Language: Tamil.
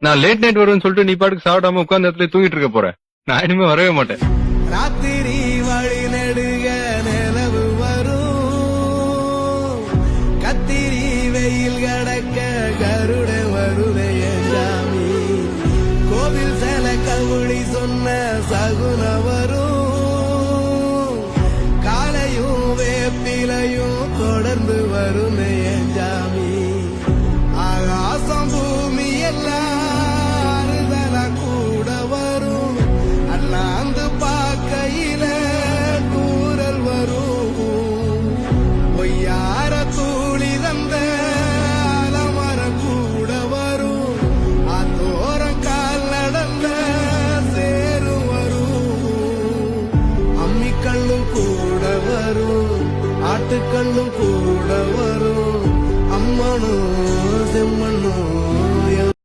நான் லேட் நைட் வருவேன்னு சொல்லிட்டு நீ பாட்டுக்கு சாப்பிடாம உட்கார்ந்த இடத்துல தூங்கிட்டு இருக்க போறேன். நான் இனிமே வரவே மாட்டேன். ராத்திரி வழி நெடுக நிலவு வரும், கத்திரி வெயில் கடக்க கருட வருதைய சாமி, கோவில் சில கவுளி சொன்ன சகுன வரும், காலையும் வேப்பிலையும் தொடர்ந்து வருதைய சாமி, ஆகாசம் பூமி எல்லாம் கூட வரும், அண்ணாந்து பார்க்கையில தூரல் வரும், பொய்யார தூளி தந்த அலமரம் கூட வரும், அத்தோரம் கால் நடந்த சேரும் வரும், அம்மிக்கல்லும் கூட வரும், ஆட்டுக்கல்லும்